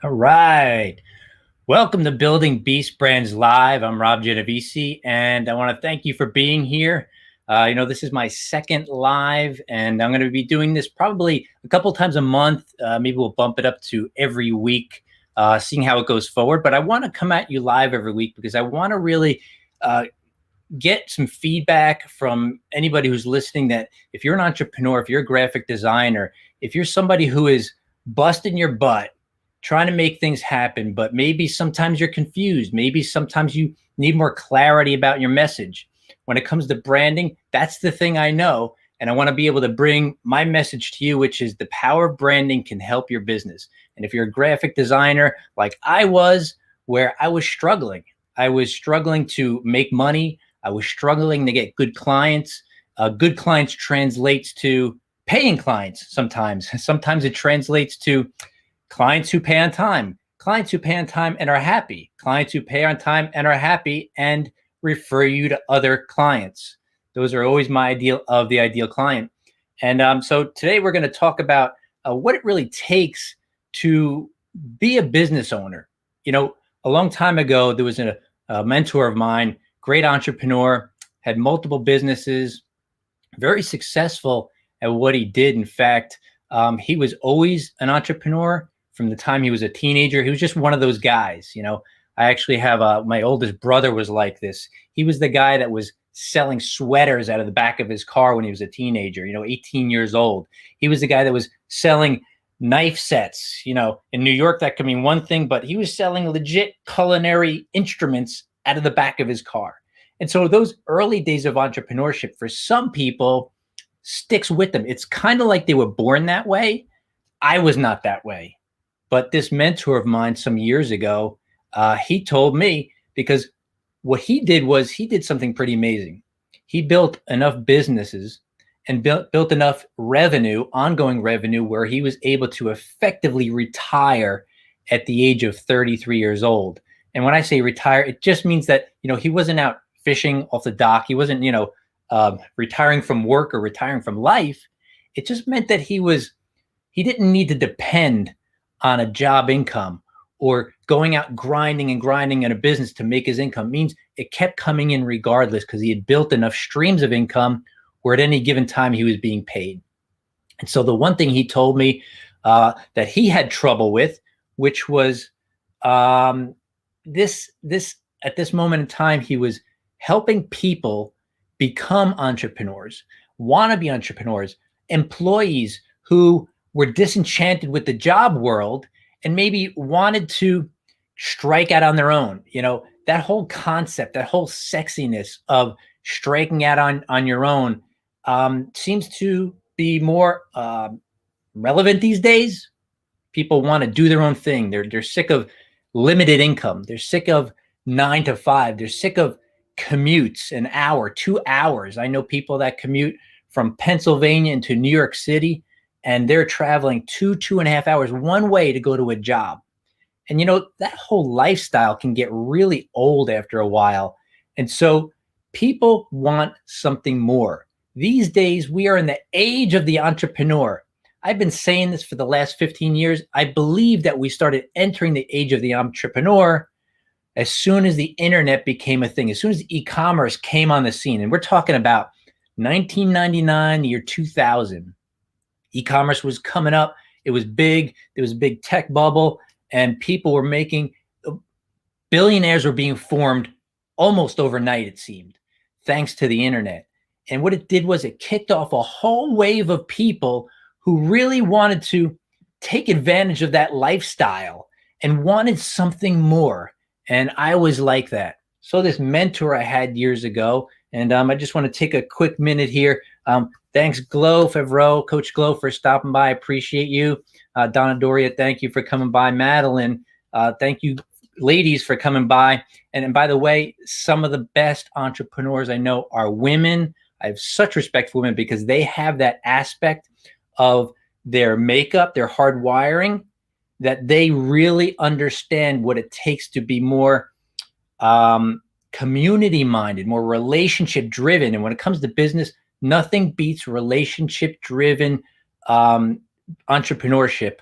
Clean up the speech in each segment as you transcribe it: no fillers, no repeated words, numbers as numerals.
All right. Welcome to Building Beast Brands Live. I'm Rob Genovese, and I want to thank you for being here. This is my second live, and I'm going to be doing this probably a couple times a month. Maybe we'll bump it up to every week, seeing how it goes forward. But I want to come at you live every week because I want to really uh, get some feedback from anybody who's listening that if you're an entrepreneur, if you're a graphic designer, if you're somebody who is busting your butt trying to make things happen, but maybe sometimes you're confused. Maybe sometimes you need more clarity about your message. When it comes to branding, that's the thing I know. And I want to be able to bring my message to you, which is the power of branding can help your business. And if you're a graphic designer like I was, where I was struggling to make money, I was struggling to get good clients. Good clients translates to paying clients sometimes. Sometimes it translates to clients who pay on time, clients who pay on time and are happy, clients who pay on time and are happy and refer you to other clients. Those are always my ideal client. And so today we're going to talk about what it really takes to be a business owner. A long time ago, there was a mentor of mine, great entrepreneur, had multiple businesses, very successful at what he did. In fact, he was always an entrepreneur from the time he was a teenager. He was just one of those guys. I actually have my oldest brother was like this. He was the guy that was selling sweaters out of the back of his car when he was a teenager, 18 years old. He was the guy that was selling knife sets. In New York, that could mean one thing, but he was selling legit culinary instruments out of the back of his car. And so those early days of entrepreneurship, for some people, sticks with them. It's kind of like they were born that way. I was not that way. But this mentor of mine some years ago, he told me, because what he did was he did something pretty amazing. He built enough businesses and built enough revenue, ongoing revenue, where he was able to effectively retire at the age of 33 years old. And when I say retire, it just means that, he wasn't out fishing off the dock. He wasn't, retiring from work or retiring from life. It just meant that he didn't need to depend on a job income or going out grinding in a business to make his income. It means it kept coming in regardless, because he had built enough streams of income where at any given time he was being paid. And so the one thing he told me that he had trouble with, which was this at this moment in time, he was helping people become entrepreneurs, wannabe entrepreneurs, employees who were disenchanted with the job world and maybe wanted to strike out on their own. That whole concept, that whole sexiness of striking out on your own seems to be more relevant these days. People want to do their own thing. They're sick of limited income. They're sick of 9 to 5. They're sick of commutes, an hour, 2 hours. I know people that commute from Pennsylvania into New York City, and they're traveling 2.5 hours one way to go to a job. And that whole lifestyle can get really old after a while. And so people want something more. These days, we are in the age of the entrepreneur. I've been saying this for the last 15 years. I believe that we started entering the age of the entrepreneur as soon as the internet became a thing, as soon as e-commerce came on the scene. And we're talking about 1999, the year 2000. E-commerce was coming up. It was big. There was a big tech bubble, and people were billionaires were being formed almost overnight, it seemed, thanks to the internet. And what it did was it kicked off a whole wave of people who really wanted to take advantage of that lifestyle and wanted something more. And I was like that. So this mentor I had years ago, and I just want to take a quick minute here. Thanks, Glo Favreau, Coach Glo, for stopping by. I appreciate you. Donna Doria, thank you for coming by. Madeline, thank you, ladies, for coming by. And by the way, some of the best entrepreneurs I know are women. I have such respect for women because they have that aspect of their makeup, their hard wiring, that they really understand what it takes to be more community minded, more relationship driven. And when it comes to business, nothing beats relationship driven entrepreneurship.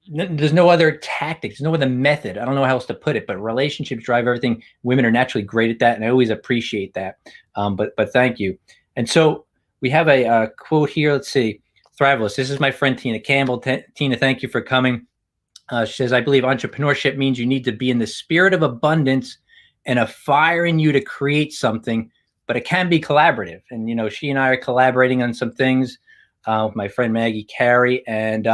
there's no other tactics, no other method. I don't know how else to put it, but relationships drive everything. Women are naturally great at that, and I always appreciate that. But thank you. And so we have a quote here. Let's see. Thriveless. This is my friend Tina Campbell. Tina, thank you for coming. She says, I believe entrepreneurship means you need to be in the spirit of abundance and a fire in you to create something, but it can be collaborative. And, she and I are collaborating on some things with my friend Maggie Carey. And,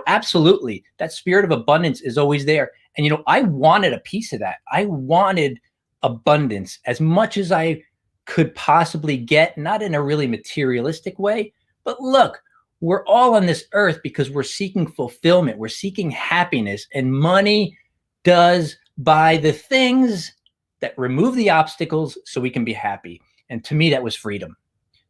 absolutely, that spirit of abundance is always there. And, I wanted a piece of that. I wanted abundance as much as I could possibly get, not in a really materialistic way, but look, we're all on this earth because we're seeking fulfillment. We're seeking happiness, and money does buy the things that remove the obstacles so we can be happy. And to me, that was freedom.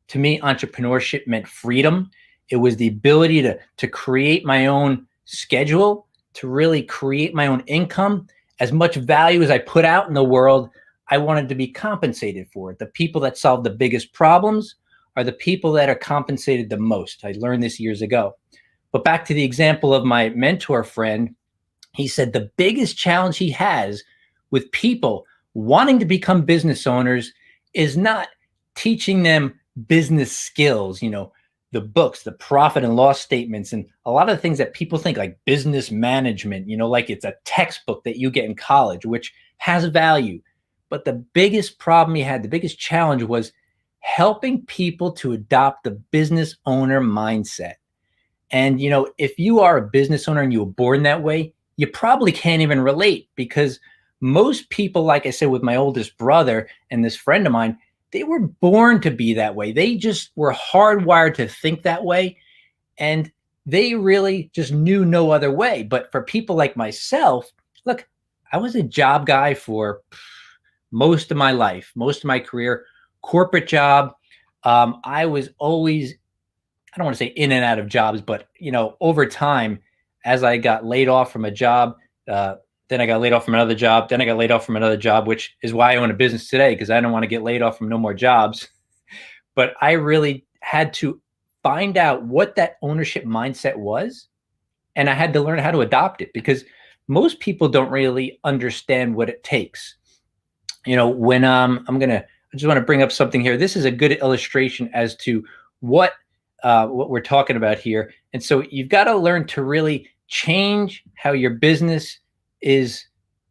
To me, entrepreneurship meant freedom. It was the ability to create my own schedule, to really create my own income. As much value as I put out in the world, I wanted to be compensated for it. The people that solve the biggest problems are the people that are compensated the most. I learned this years ago. But back to the example of my mentor friend, he said the biggest challenge he has with people wanting to become business owners is not teaching them business skills, the books, the profit and loss statements, and a lot of the things that people think like business management, like it's a textbook that you get in college, which has value. But the biggest problem he had, the biggest challenge was helping people to adopt the business owner mindset. And, if you are a business owner and you were born that way, you probably can't even relate, because most people, like I said, with my oldest brother and this friend of mine, they were born to be that way. They just were hardwired to think that way. And they really just knew no other way. But for people like myself, look, I was a job guy for most of my life, most of my career, corporate job. I was always, I don't want to say in and out of jobs, but, over time, as I got laid off from a job, then I got laid off from another job. Then I got laid off from another job, which is why I own a business today, because I don't want to get laid off from no more jobs. But I really had to find out what that ownership mindset was. And I had to learn how to adopt it, because most people don't really understand what it takes. When I just want to bring up something here. This is a good illustration as to what we're talking about here. And so you've got to learn to really change how your business is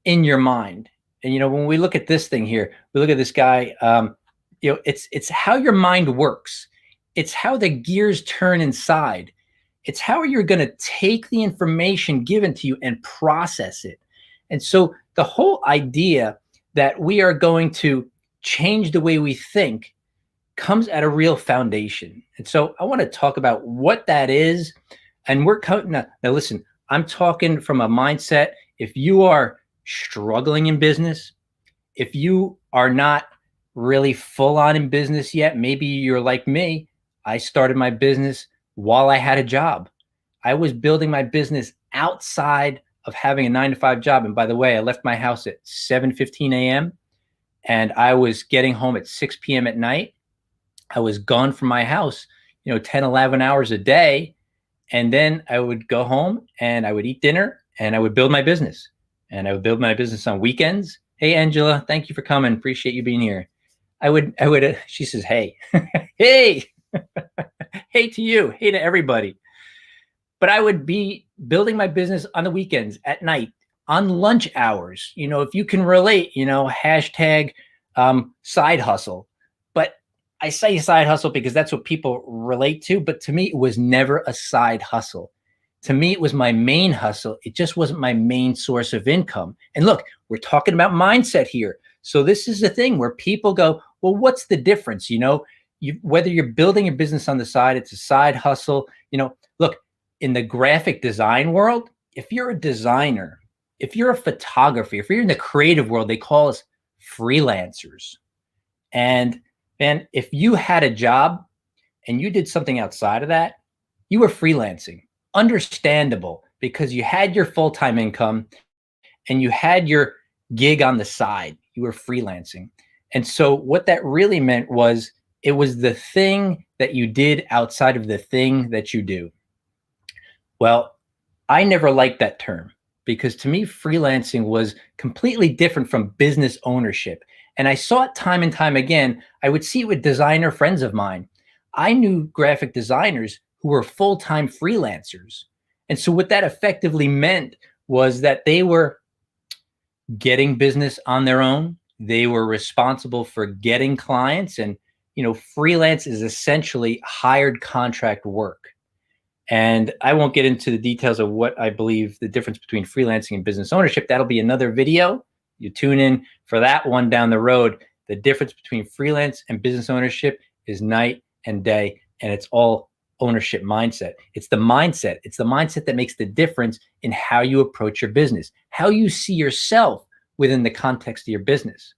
in your mind. And, when we look at this thing here, we look at this guy, it's how your mind works. It's how the gears turn inside. It's how you're going to take the information given to you and process it. And so the whole idea that we are going to change the way we think comes at a real foundation. And so I want to talk about what that is. And we're now listen, I'm talking from a mindset. If you are struggling in business, if you are not really full on in business yet, maybe you're like me. I started my business while I had a job. I was building my business outside of having a 9-to-5 job. And by the way, I left my house at 7:15 a.m. and I was getting home at 6 p.m. at night. I was gone from my house, 10, 11 hours a day. And then I would go home and I would eat dinner and I would build my business. And I would build my business on weekends. Hey, Angela, thank you for coming. Appreciate you being here. She says, hey, hey, hey to you, hey to everybody. But I would be building my business on the weekends, at night, on lunch hours. If you can relate, hashtag side hustle. But I say side hustle because that's what people relate to. But to me, it was never a side hustle. To me, it was my main hustle. It just wasn't my main source of income. And look, we're talking about mindset here. So this is the thing where people go, well, what's the difference? Whether you're building your business on the side, it's a side hustle. Look, in the graphic design world, if you're a designer, if you're a photographer, if you're in the creative world, they call us freelancers. And if you had a job and you did something outside of that, you were freelancing. Understandable, because you had your full-time income and you had your gig on the side. You were freelancing. And so what that really meant was it was the thing that you did outside of the thing that you do. Well, I never liked that term because to me, freelancing was completely different from business ownership. And I saw it time and time again. I would see it with designer friends of mine. I knew graphic designers who were full time freelancers. And so, what that effectively meant was that they were getting business on their own. They were responsible for getting clients. And, freelance is essentially hired contract work. And I won't get into the details of what I believe the difference between freelancing and business ownership. That'll be another video. You tune in for that one down the road. The difference between freelance and business ownership is night and day, and it's all ownership mindset. It's the mindset. It's the mindset that makes the difference in how you approach your business, how you see yourself within the context of your business.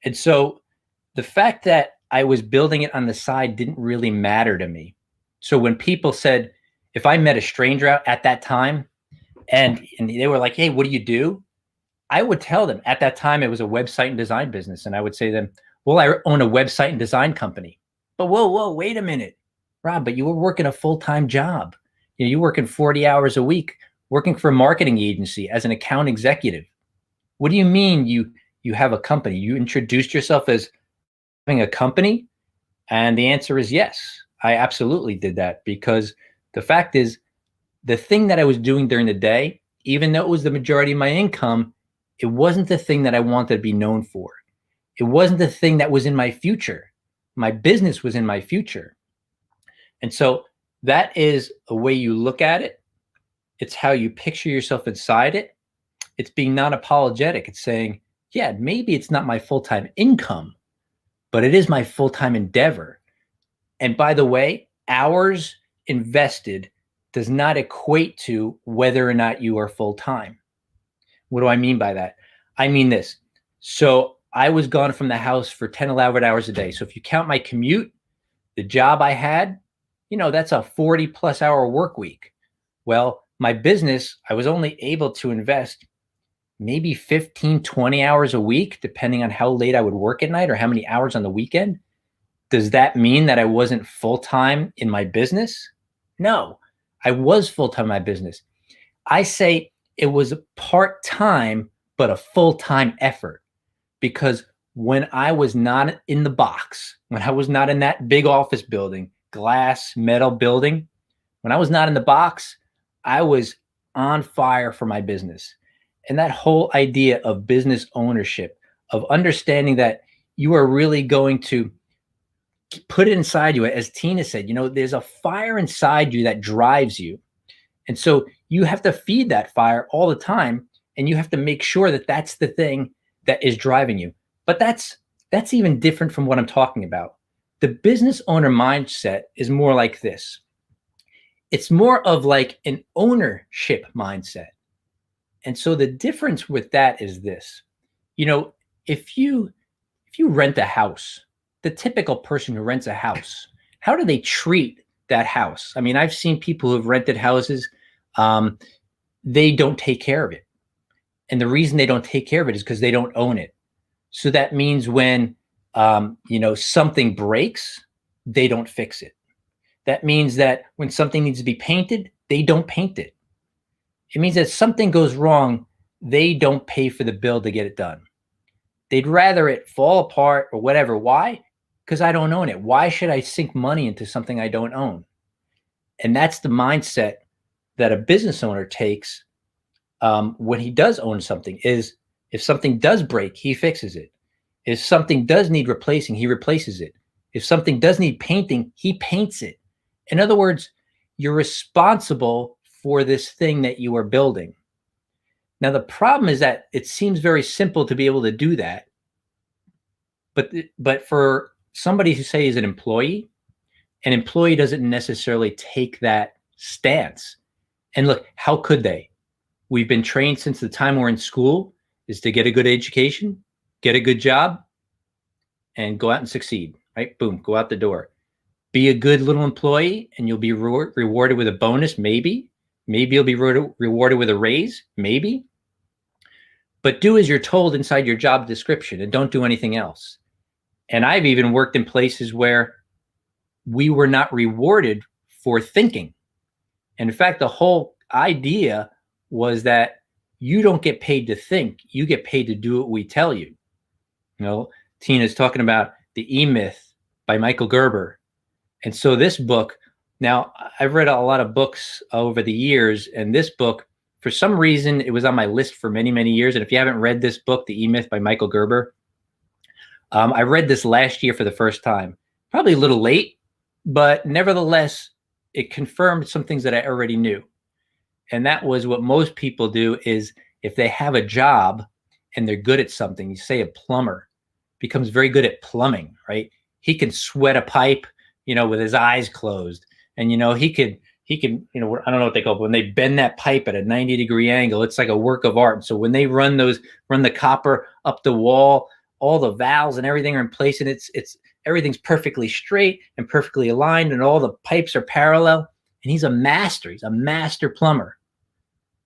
And so the fact that I was building it on the side didn't really matter to me. So when people said, if I met a stranger at that time and they were like, hey, what do you do? I would tell them at that time it was a website and design business. And I would say to them, well, I own a website and design company. But whoa, wait a minute, Rob, but you were working a full-time job. You're working 40 hours a week, working for a marketing agency as an account executive. What do you mean you have a company? You introduced yourself as having a company? And the answer is yes. I absolutely did that because the fact is, the thing that I was doing during the day, even though it was the majority of my income, it wasn't the thing that I wanted to be known for. It wasn't the thing that was in my future. My business was in my future. And so that is a way you look at it. It's how you picture yourself inside it. It's being non-apologetic. It's saying, yeah, maybe it's not my full-time income, but it is my full-time endeavor. And by the way, hours invested does not equate to whether or not you are full-time. What do I mean by that? I mean this. So I was gone from the house for 10, 11 hours a day. So if you count my commute, the job I had, that's a 40 plus hour work week. Well, my business, I was only able to invest maybe 15, 20 hours a week, depending on how late I would work at night or how many hours on the weekend. Does that mean that I wasn't full-time in my business? No, I was full-time in my business. I say it was part-time, but a full-time effort, because when I was not in the box, when I was not in that big office building, glass, metal building, when I was not in the box, I was on fire for my business. And that whole idea of business ownership, of understanding that you are really going to put it inside you, as Tina said, there's a fire inside you that drives you. And so you have to feed that fire all the time, and you have to make sure that that's the thing that is driving you. But that's even different from what I'm talking about. The business owner mindset is more like this. It's more of like an ownership mindset. And so the difference with that is this. If you rent a house, the typical person who rents a house, how do they treat that house? I mean, I've seen people who have rented houses, they don't take care of it. And the reason they don't take care of it is because they don't own it. So that means when, something breaks, they don't fix it. That means that when something needs to be painted, they don't paint it. It means that something goes wrong, they don't pay for the bill to get it done. They'd rather it fall apart or whatever. Why? Because I don't own it. Why should I sink money into something I don't own? And that's the mindset that a business owner takes when he does own something. Is if something does break, he fixes it. If something does need replacing, he replaces it. If something does need painting, he paints it. In other words, you're responsible for this thing that you are building. Now, the problem is that it seems very simple to be able to do that. But for somebody who say is an employee doesn't necessarily take that stance. And look, how could they? We've been trained since the time we're in school is to get a good education, get a good job, and go out and succeed, right? Boom, go out the door. Be a good little employee and you'll be rewarded with a bonus, maybe. Maybe you'll be rewarded with a raise, maybe. But do as you're told inside your job description and don't do anything else. And I've even worked in places where we were not rewarded for thinking. And in fact, the whole idea was that you don't get paid to think, you get paid to do what we tell you. You know, Tina's talking about the E-Myth by Michael Gerber. And so this book, now I've read a lot of books over the years, and this book, for some reason, it was on my list for many, many years. And if you haven't read this book, The E-Myth by Michael Gerber, I read this last year for the first time, probably a little late, but nevertheless, it confirmed some things that I already knew. And that was what most people do is if they have a job and they're good at something, you say a plumber becomes very good at plumbing, right? He can sweat a pipe, with his eyes closed. And, he can, I don't know what they call it, but when they bend that pipe at a 90-degree angle, it's like a work of art. And so when they run the copper up the wall, all the valves and everything are in place, and everything's perfectly straight and perfectly aligned, and all the pipes are parallel. And he's a master plumber.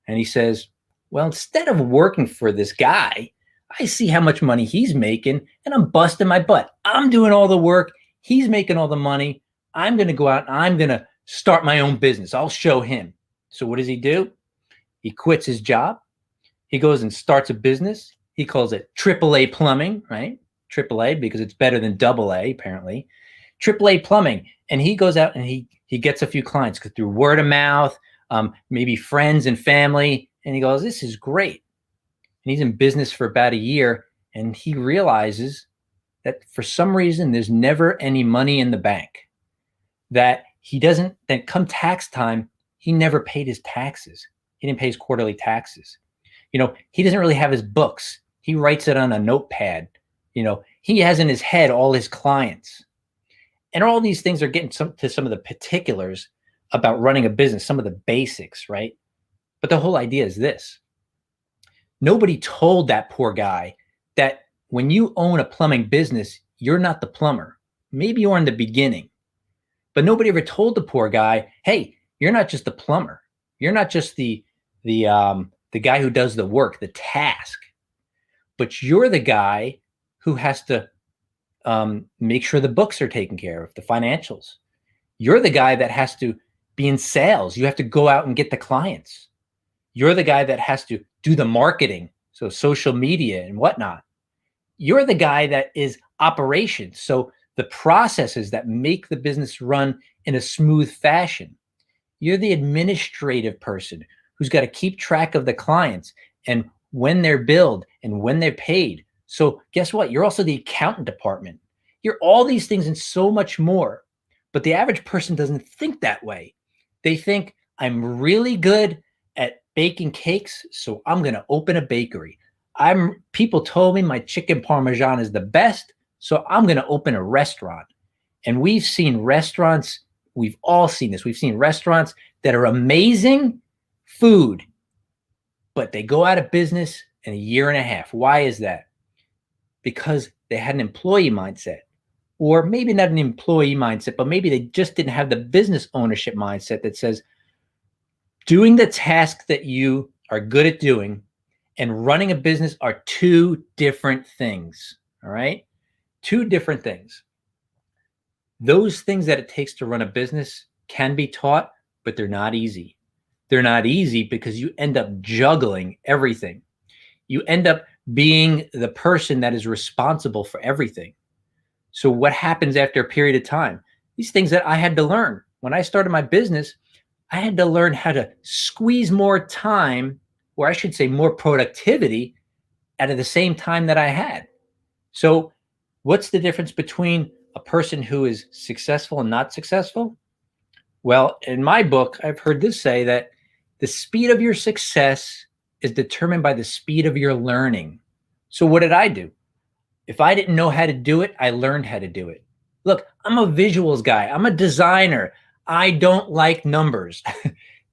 And he says, well, instead of working for this guy, I see how much money he's making, and I'm busting my butt. I'm doing all the work. He's making all the money. I'm going to go out and I'm going to start my own business. I'll show him. So what does he do? He quits his job. He goes and starts a business. He calls it AAA plumbing, right? AAA, because it's better than AA, apparently. AAA plumbing. And he goes out and he gets a few clients through word of mouth, maybe friends and family. And he goes, this is great. And he's in business for about a year. And he realizes that for some reason, there's never any money in the bank. That come tax time, he never paid his taxes. He didn't pay his quarterly taxes. He doesn't really have his books. He writes it on a notepad. He has in his head all his clients. And all these things are getting to some of the particulars about running a business, some of the basics, right? But the whole idea is this. Nobody told that poor guy that when you own a plumbing business, you're not the plumber. Maybe you are in the beginning. But nobody ever told the poor guy, hey, you're not just the plumber. You're not just the guy who does the work, the task. But you're the guy who has to make sure the books are taken care of, the financials. You're the guy that has to be in sales. You have to go out and get the clients. You're the guy that has to do the marketing, so social media and whatnot. You're the guy that is operations, so the processes that make the business run in a smooth fashion. You're the administrative person who's got to keep track of the clients and when they're billed and when they're paid. So guess what? You're also the accountant department. You're all these things and so much more. But the average person doesn't think that way. They think, I'm really good at baking cakes, so I'm going to open a bakery. People told me my chicken parmesan is the best, so I'm going to open a restaurant. And we've seen restaurants, we've all seen this. We've seen restaurants that are amazing food, but they go out of business in a year and a half. Why is that? Because they had an employee mindset, or maybe not an employee mindset, but maybe they just didn't have the business ownership mindset that says doing the task that you are good at doing and running a business are two different things. All right. Two different things. Those things that it takes to run a business can be taught, but they're not easy. They're not easy because you end up juggling everything. You end up being the person that is responsible for everything. So what happens after a period of time? These things that I had to learn. When I started my business, I had to learn how to squeeze more time, or I should say more productivity, out of the same time that I had. So what's the difference between a person who is successful and not successful? Well, in my book, I've heard this say that the speed of your success is determined by the speed of your learning. So what did I do? If I didn't know how to do it, I learned how to do it. Look, I'm a visuals guy. I'm a designer. I don't like numbers.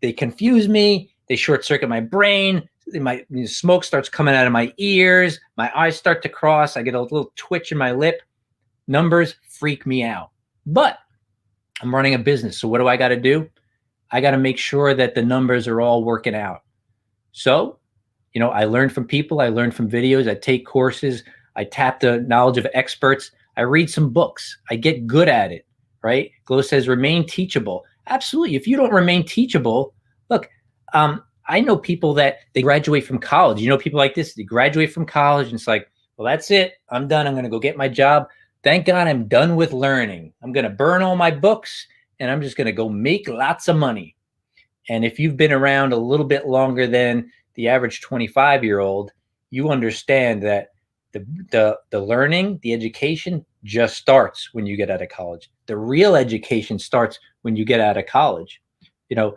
They confuse me. They short circuit my brain. My smoke starts coming out of my ears. My eyes start to cross. I get a little twitch in my lip. Numbers freak me out. But I'm running a business. So what do I got to do? I got to make sure that the numbers are all working out. So, I learn from people. I learn from videos. I take courses. I tap the knowledge of experts. I read some books. I get good at it, right? Glow says, remain teachable. Absolutely. If you don't remain teachable, look, I know people that they graduate from college. You know, people like this, they graduate from college and it's like, well, that's it. I'm done. I'm going to go get my job. Thank God I'm done with learning. I'm going to burn all my books and I'm just going to go make lots of money. And if you've been around a little bit longer than the average 25-year-old, you understand that the learning, the education just starts when you get out of college. The real education starts when you get out of college. You know,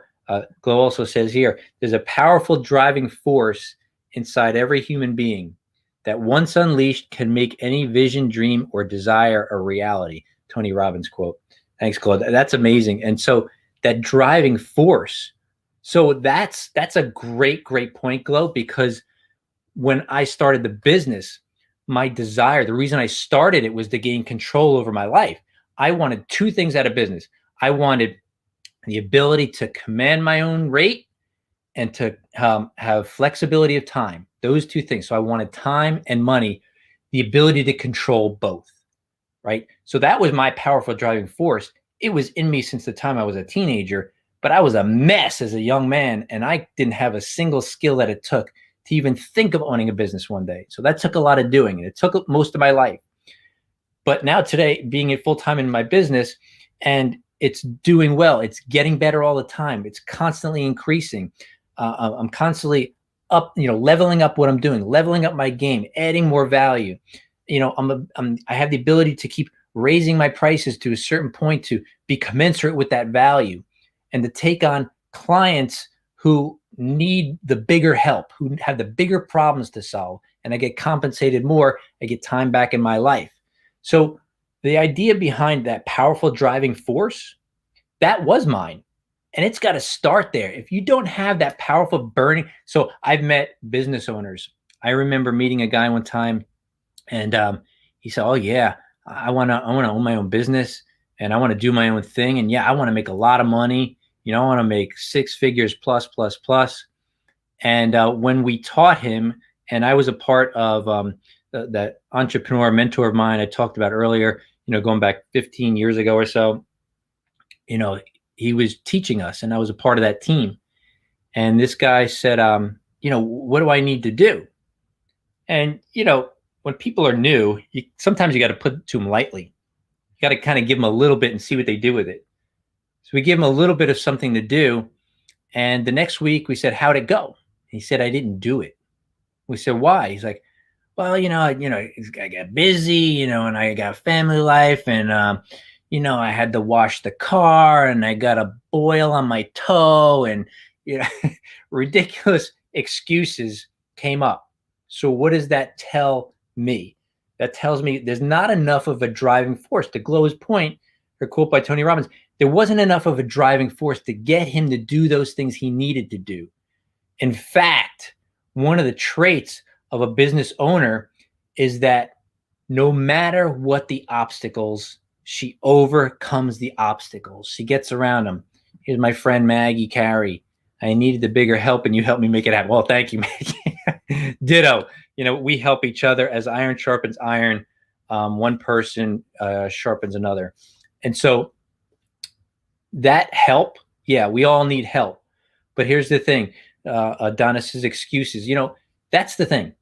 Glow also says here, there's a powerful driving force inside every human being that once unleashed can make any vision, dream, or desire a reality. Tony Robbins quote. Thanks, Glow. That's amazing. And so that driving force. So that's a great point, Glow, because when I started the business, my desire, the reason I started it was to gain control over my life. I wanted two things out of business. I wanted the ability to command my own rate and to have flexibility of time. Those two things. So I wanted time and money, the ability to control both, right? So that was my powerful driving force. It was in me since the time I was a teenager, but I was a mess as a young man, and I didn't have a single skill that it took to even think of owning a business one day. So that took a lot of doing, and it took most of my life. But now today, being a full-time in my business, and it's doing well, it's getting better all the time. It's constantly increasing. I'm constantly up, leveling up what I'm doing, leveling up my game, adding more value. I have the ability to keep raising my prices to a certain point to be commensurate with that value, and to take on clients who need the bigger help, who have the bigger problems to solve, and I get compensated more. I get time back in my life. So the idea behind that powerful driving force, that was mine. And it's got to start there. If you don't have that powerful burning, so I've met business owners. I remember meeting a guy one time, and he said, "Oh yeah, I want to own my own business, and I want to do my own thing, and yeah, I want to make a lot of money. I want to make six figures plus." And when we taught him, and I was a part of that entrepreneur mentor of mine I talked about earlier, going back 15 years ago or so, he was teaching us, and I was a part of that team. And this guy said, what do I need to do? And, when people are new, sometimes you got to put it to them lightly. You got to kind of give them a little bit and see what they do with it. So we give him a little bit of something to do. And the next week we said, how'd it go? He said, I didn't do it. We said, why? He's like, well, I got busy, and I got family life, and, I had to wash the car, and I got a boil on my toe, and, ridiculous excuses came up. So what does that tell me? That tells me there's not enough of a driving force. To Glow's point, her quote by Tony Robbins, there wasn't enough of a driving force to get him to do those things he needed to do. In fact, one of the traits of a business owner is that no matter what the obstacles, she overcomes the obstacles. She gets around them. Here's my friend Maggie Carey. I needed the bigger help, and you helped me make it happen. Well, thank you, Maggie. Ditto. We help each other as iron sharpens iron. One person sharpens another. And so that help, yeah, we all need help. But here's the thing, Adonis's excuses, that's the thing.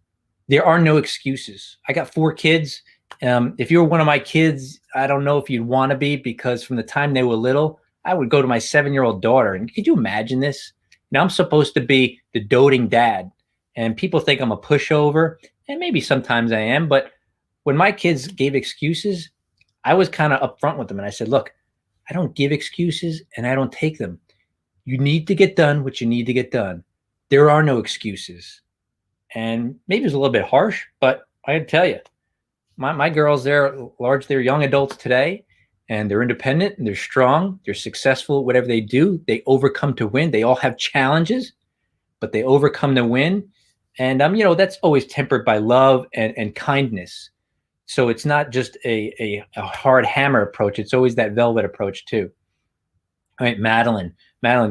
There are no excuses. I got 4 kids. If you were one of my kids, I don't know if you'd want to be, because from the time they were little, I would go to my 7-year-old daughter. And could you imagine this? I'm supposed to be the doting dad, and people think I'm a pushover, and maybe sometimes I am. But when my kids gave excuses, I was kind of upfront with them. And I said, look, I don't give excuses and I don't take them. You need to get done what you need to get done. There are no excuses. And maybe it's a little bit harsh, but I gotta tell you, my girls, they're young adults today, and they're independent, and they're strong, they're successful at whatever they do. They overcome to win. They all have challenges, but they overcome to win. And that's always tempered by love and kindness. So it's not just a hard hammer approach. It's always that velvet approach too. All right, Madeline,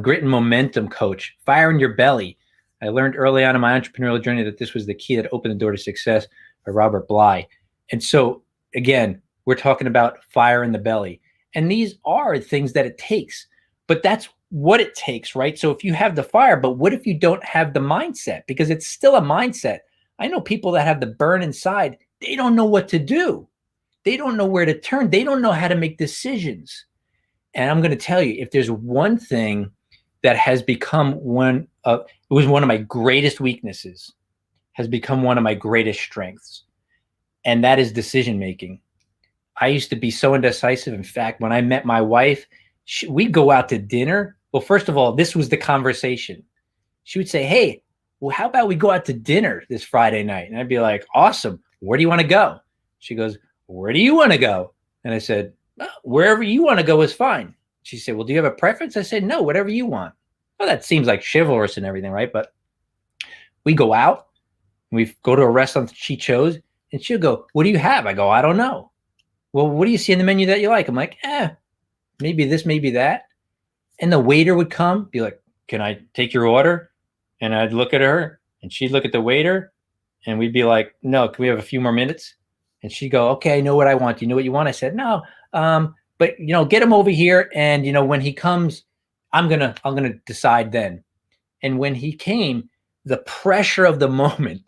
grit and momentum coach, fire in your belly. I learned early on in my entrepreneurial journey that this was the key that opened the door to success, by Robert Bly. And so again, we're talking about fire in the belly. And these are things that it takes, but that's what it takes, right? So if you have the fire, but what if you don't have the mindset? Because it's still a mindset. I know people that have the burn inside, they don't know what to do. They don't know where to turn. They don't know how to make decisions. And I'm going to tell you, if there's one thing that has become it was one of my greatest weaknesses, has become one of my greatest strengths, and that is decision making. I used to be so indecisive. In fact, when I met my wife, we'd go out to dinner. Well, first of all, this was the conversation. She would say, hey, well, how about we go out to dinner this Friday night? And I'd be like, awesome. Where do you want to go? She goes, where do you want to go? And I said, oh, wherever you want to go is fine. She said, well, do you have a preference? I said, no, whatever you want. Well, that seems like chivalrous and everything, right? But we go out, we go to a restaurant that she chose, and she'll go, what do you have? I go, I don't know. Well, what do you see in the menu that you like? I'm like, maybe this, maybe that. And the waiter would come, be like, can I take your order? And I'd look at her, and she'd look at the waiter, and we'd be like, no, can we have a few more minutes? And she'd go, okay, I know what I want. Do you know what you want? I said, no, but get him over here. And, when he comes, I'm going to decide then. And when he came, the pressure of the moment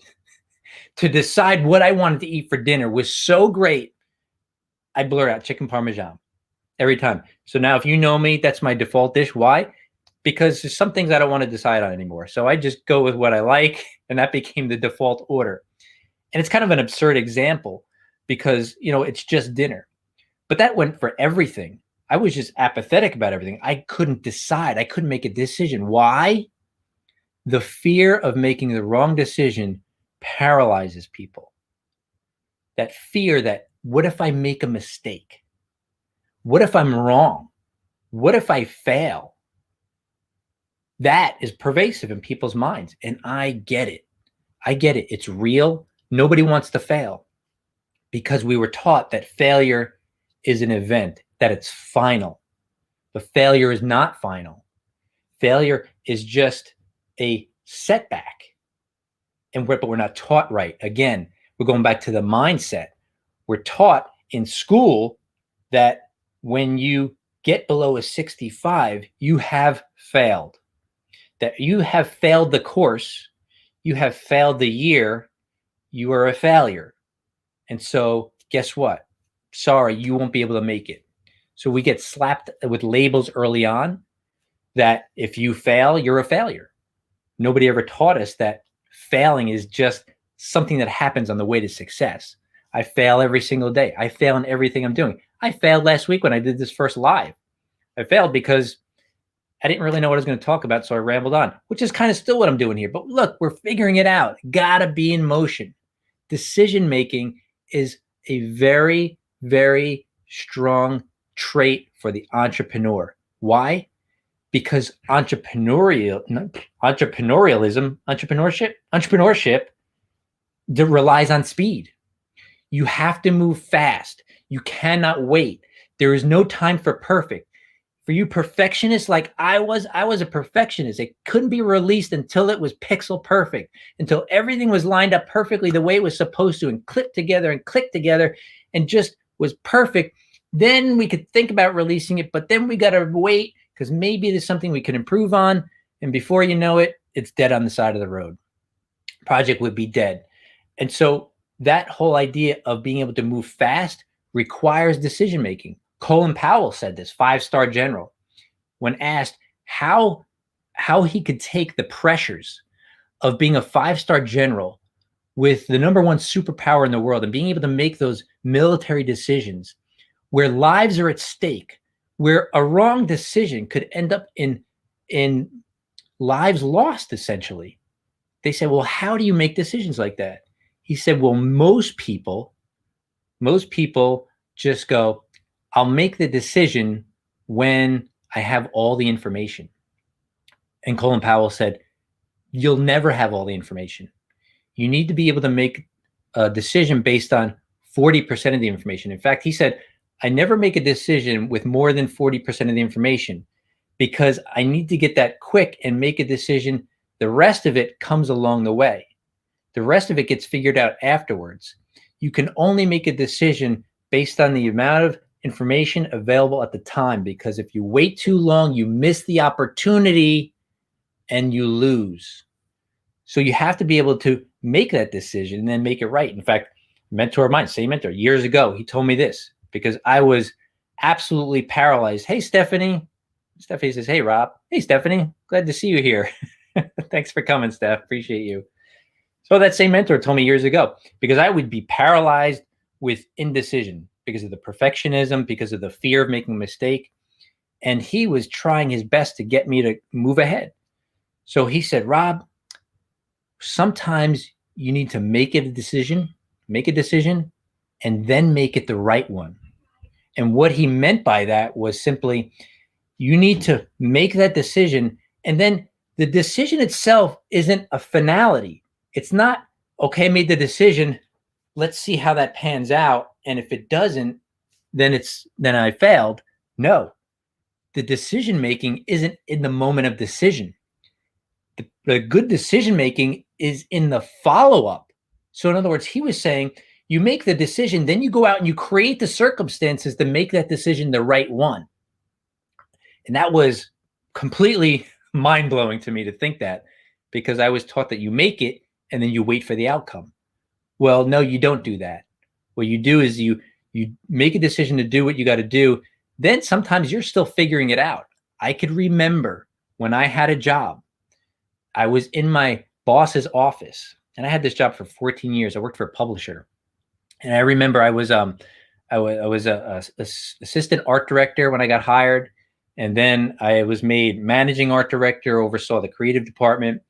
to decide what I wanted to eat for dinner was so great. I blurt out chicken Parmesan every time. So now if you know me, that's my default dish. Why? Because there's some things I don't want to decide on anymore. So I just go with what I like, and that became the default order. And it's kind of an absurd example because, it's just dinner. But that went for everything. I was just apathetic about everything. I couldn't decide. I couldn't make a decision. Why? The fear of making the wrong decision paralyzes people. That fear that, what if I make a mistake? What if I'm wrong? What if I fail? That is pervasive in people's minds. And I get it. I get it. It's real. Nobody wants to fail because we were taught that failure is an event, that it's final. But failure is not final. Failure is just a setback. But we're not taught right. Again, we're going back to the mindset. We're taught in school that when you get below a 65, you have failed. That you have failed the course, you have failed the year, you are a failure. And so guess what? Sorry, you won't be able to make it. So we get slapped with labels early on that if you fail, you're a failure. Nobody ever taught us that failing is just something that happens on the way to success. I fail every single day. I fail in everything I'm doing. I failed last week when I did this first live. I failed because I didn't really know what I was going to talk about, so I rambled on, which is kind of still what I'm doing here. But look, we're figuring it out. Gotta be in motion. Decision making is a very, very strong trait for the entrepreneur. Why? Because entrepreneurship relies on speed. You have to move fast. You cannot wait. There is no time for perfect. For you perfectionists like I was a perfectionist. It couldn't be released until it was pixel perfect, until everything was lined up perfectly the way it was supposed to and clicked together and just was perfect. Then we could think about releasing it, but then we got to wait because maybe there's something we can improve on. And before you know it, it's dead on the side of the road. Project would be dead. And so that whole idea of being able to move fast requires decision-making. Colin Powell said this, 5-star general, when asked how he could take the pressures of being a 5-star general with the #1 superpower in the world and being able to make those military decisions where lives are at stake, where a wrong decision could end up in lives lost, essentially. They said, well, how do you make decisions like that? He said, well, most people just go, I'll make the decision when I have all the information. And Colin Powell said, you'll never have all the information. You need to be able to make a decision based on 40% of the information. In fact, he said, I never make a decision with more than 40% of the information because I need to get that quick and make a decision. The rest of it comes along the way. The rest of it gets figured out afterwards. You can only make a decision based on the amount of information available at the time, because if you wait too long, you miss the opportunity and you lose. So you have to be able to make that decision and then make it right. In fact, a mentor of mine, same mentor, years ago, he told me this because I was absolutely paralyzed. Hey, Stephanie. Stephanie says, hey, Rob. Hey, Stephanie. Glad to see you here. Thanks for coming, Steph. Appreciate you. So that same mentor told me years ago, because I would be paralyzed with indecision because of the perfectionism, because of the fear of making a mistake. And he was trying his best to get me to move ahead. So he said, Rob, sometimes you need to make a decision, and then make it the right one. And what he meant by that was simply, you need to make that decision, and then the decision itself isn't a finality. It's not, okay, I made the decision, let's see how that pans out. And if it doesn't, then I failed. No, the decision making isn't in the moment of decision. The good decision making is in the follow-up. So in other words, he was saying, you make the decision, then you go out and you create the circumstances to make that decision the right one. And that was completely mind-blowing to me to think that, because I was taught that you make it and then you wait for the outcome. Well, no, you don't do that. What you do is you make a decision to do what you got to do. Then sometimes you're still figuring it out. I could remember when I had a job, I was in my boss's office, and I had this job for 14 years. I worked for a publisher. And I remember I was a assistant art director when I got hired. And then I was made managing art director, oversaw the creative department.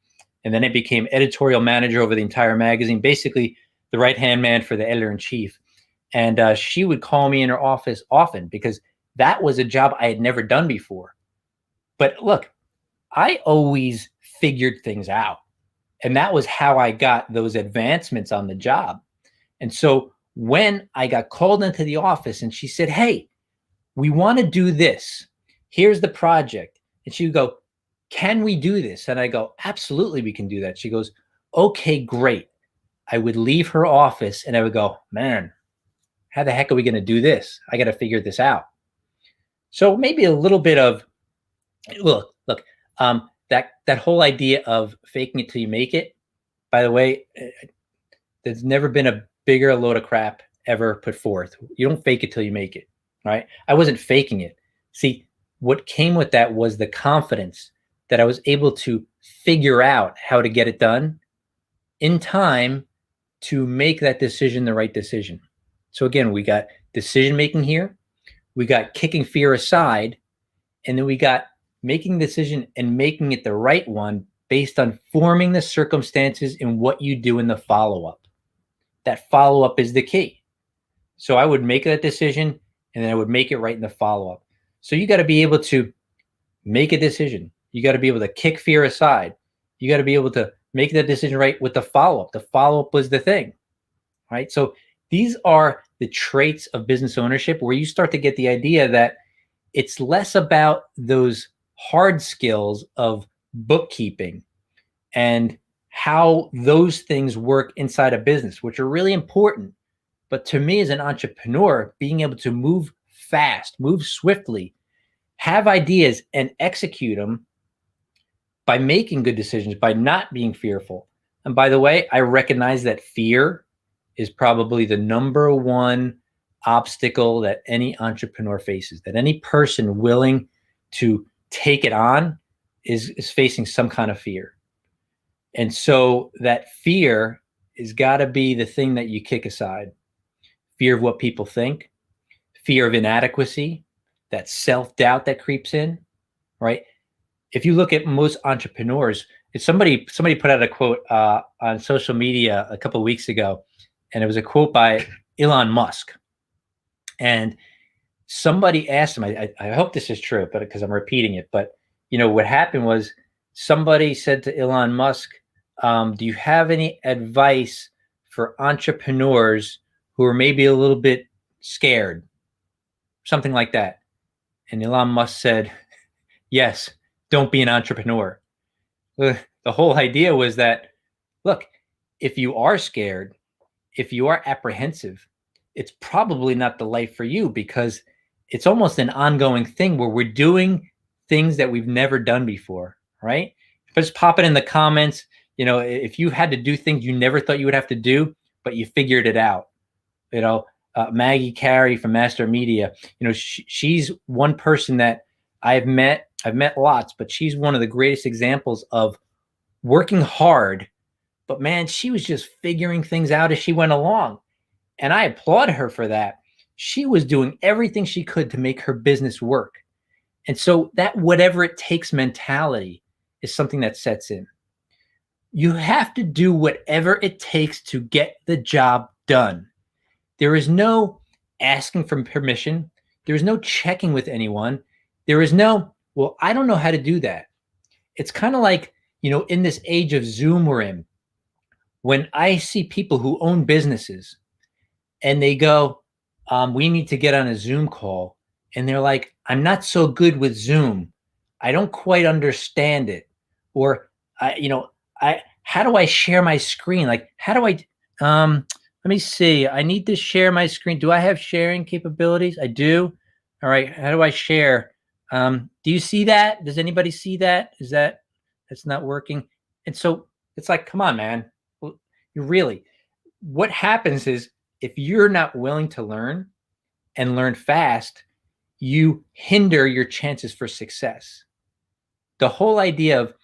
And then I became editorial manager over the entire magazine, basically the right-hand man for the editor-in-chief. And she would call me in her office often because that was a job I had never done before. But look, I always figured things out. And that was how I got those advancements on the job. And so when I got called into the office and she said, hey, we want to do this. Here's the project. And she would go, can we do this? And I go, absolutely, we can do that. She goes, okay, great. I would leave her office and I would go, man, how the heck are we going to do this? I got to figure this out. So maybe a little bit of, look, that whole idea of faking it till you make it, by the way, there's never been a bigger load of crap ever put forth. You don't fake it till you make it, right? I wasn't faking it. See, what came with that was the confidence that I was able to figure out how to get it done in time to make that decision the right decision. So again, we got decision making here, we got kicking fear aside, and then we got making the decision and making it the right one based on forming the circumstances in what you do in the follow-up. That follow-up is the key. So I would make that decision and then I would make it right in the follow-up. So you got to be able to make a decision. You got to be able to kick fear aside. You got to be able to make that decision right with the follow-up. The follow-up was the thing, right? So these are the traits of business ownership where you start to get the idea that it's less about those hard skills of bookkeeping and how those things work inside a business, which are really important. But to me as an entrepreneur, being able to move fast, move swiftly, have ideas and execute them by making good decisions, by not being fearful. And by the way, I recognize that fear is probably the number one obstacle that any entrepreneur faces, that any person willing to take it on is facing some kind of fear. And so that fear has got to be the thing that you kick aside. Fear of what people think, fear of inadequacy, that self-doubt that creeps in, right? If you look at most entrepreneurs, if somebody put out a quote on social media a couple of weeks ago, and it was a quote by Elon Musk. And somebody asked him, I hope this is true, but because I'm repeating it, but you know, what happened was somebody said to Elon Musk, do you have any advice for entrepreneurs who are maybe a little bit scared? Something like that. And Elon Musk said, yes, don't be an entrepreneur. The whole idea was that, look, if you are scared, if you are apprehensive, it's probably not the life for you, because it's almost an ongoing thing where we're doing things that we've never done before, right? Just pop it in the comments. If you had to do things you never thought you would have to do, but you figured it out. Maggie Carey from Master Media, she's one person that I've met lots, but she's one of the greatest examples of working hard. But man, she was just figuring things out as she went along. And I applaud her for that. She was doing everything she could to make her business work. And so that whatever it takes mentality is something that sets in. You have to do whatever it takes to get the job done. There is no asking for permission. There is no checking with anyone. There is no, well, I don't know how to do that. It's kind of like, in this age of Zoom we're in, when I see people who own businesses and they go, we need to get on a Zoom call. And they're like, I'm not so good with Zoom. I don't quite understand it. Or, how do I share my screen? Like, how do I, let me see. I need to share my screen. Do I have sharing capabilities? I do. All right. How do I share? Do you see that? Does anybody see that? That's not working? And so it's like, come on, man. What happens is if you're not willing to learn and learn fast, you hinder your chances for success. The whole idea of,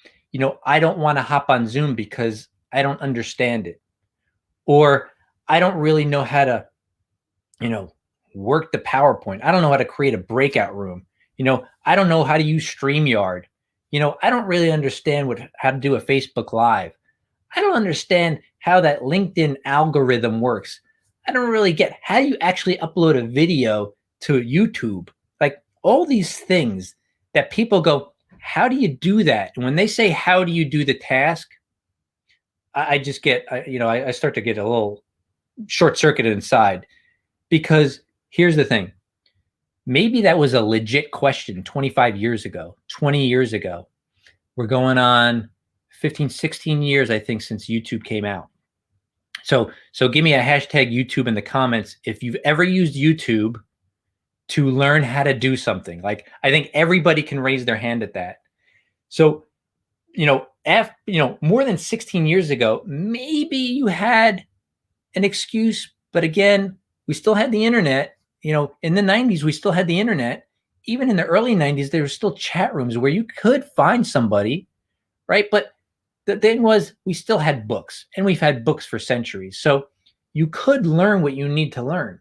I don't want to hop on Zoom because I don't understand it, or I don't really know how to, work the PowerPoint. I don't know how to create a breakout room. I don't know how to use StreamYard. I don't really understand how to do a Facebook Live. I don't understand how that LinkedIn algorithm works. I don't really get how you actually upload a video to YouTube. Like all these things that people go, how do you do that? And when they say, how do you do the task? I just get, I start to get a little short-circuited inside, because here's the thing. Maybe that was a legit question 25 years ago, 20 years ago. We're going on 15, 16 years, I think, since YouTube came out. So give me a hashtag YouTube in the comments if you've ever used YouTube to learn how to do something. Like, I think everybody can raise their hand at that. So, more than 16 years ago, maybe you had an excuse, but again, we still had the internet. In the 90s, we still had the internet. Even in the early 90s, there were still chat rooms where you could find somebody, right? But the thing was, we still had books, and we've had books for centuries. So you could learn what you need to learn,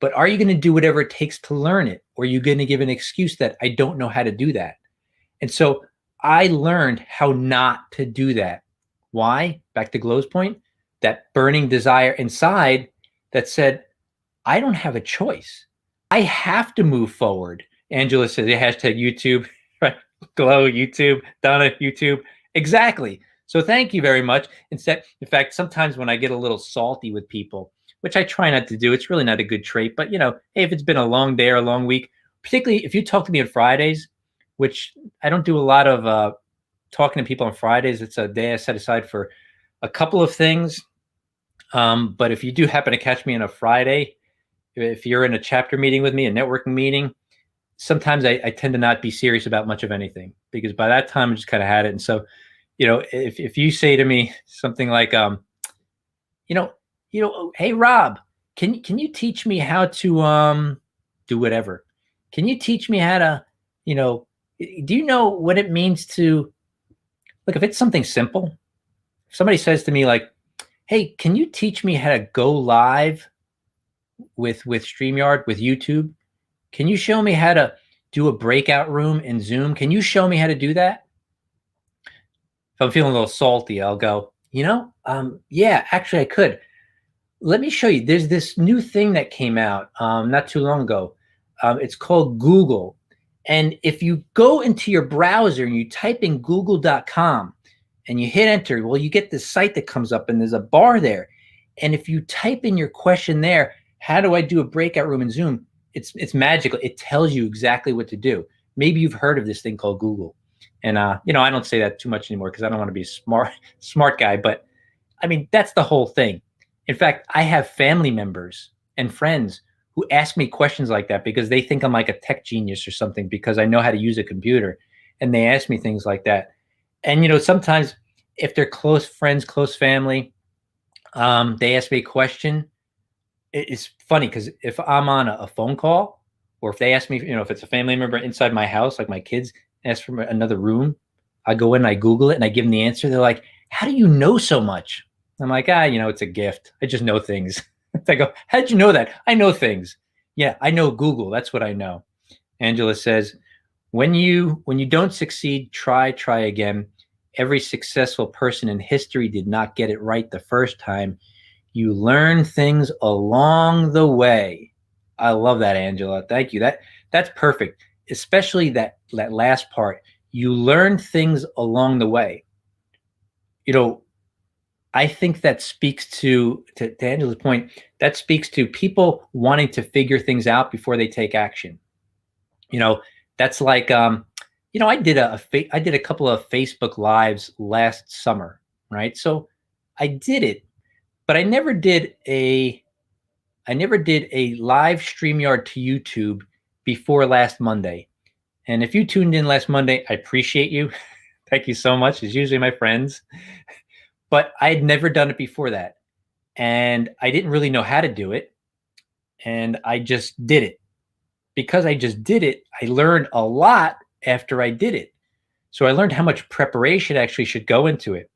but are you going to do whatever it takes to learn it? Or are you going to give an excuse that I don't know how to do that? And so I learned how not to do that. Why? Back to Glow's point, that burning desire inside that said, I don't have a choice. I have to move forward. Angela says, hashtag YouTube, right? Glow, YouTube, Donna, YouTube. Exactly. So thank you very much. In fact, sometimes when I get a little salty with people, which I try not to do, it's really not a good trait, but hey, if it's been a long day or a long week, particularly if you talk to me on Fridays, which I don't do a lot of talking to people on Fridays. It's a day I set aside for a couple of things. But if you do happen to catch me on a Friday, if you're in a chapter meeting with me, a networking meeting, sometimes I tend to not be serious about much of anything, because by that time I just kind of had it. And so, if you say to me something like, hey, Rob, can you teach me how to do whatever? Can you teach me how to, do you know what it means to, look, if it's something simple, if somebody says to me like, hey, can you teach me how to go live with StreamYard, with YouTube? Can you show me how to do a breakout room in Zoom? Can you show me how to do that? If I'm feeling a little salty, I'll go, yeah, actually I could. Let me show you. There's this new thing that came out not too long ago. It's called Google. And if you go into your browser and you type in google.com and you hit enter, well, you get this site that comes up and there's a bar there. And if you type in your question there, how do I do a breakout room in Zoom? It's magical. It tells you exactly what to do. Maybe you've heard of this thing called Google. And, I don't say that too much anymore because I don't want to be a smart guy. But, I mean, that's the whole thing. In fact, I have family members and friends who ask me questions like that because they think I'm like a tech genius or something because I know how to use a computer, and they ask me things like that. And sometimes if they're close friends, close family, they ask me a question. It's funny because if I'm on a phone call, or if they ask me, if it's a family member inside my house, like my kids ask for another room, I go in, I Google it, and I give them the answer. They're like, "How do you know so much?" I'm like, it's a gift. I just know things. They go, "How did you know that?" I know things. Yeah, I know Google. That's what I know. Angela says, when you don't succeed, try again. Every successful person in history did not get it right the first time. You learn things along the way. I love that, Angela. Thank you. That's perfect. Especially that last part. You learn things along the way. I think that speaks to Angela's point. That speaks to people wanting to figure things out before they take action. That's like I did a couple of Facebook lives last summer, right? So I did it, but I never did a live StreamYard to YouTube before last Monday. And if you tuned in last Monday, I appreciate you. Thank you so much. It's usually my friends, but I had never done it before that. And I didn't really know how to do it. And I just did it. Because I just did it, I learned a lot after I did it. So I learned how much preparation actually should go into it.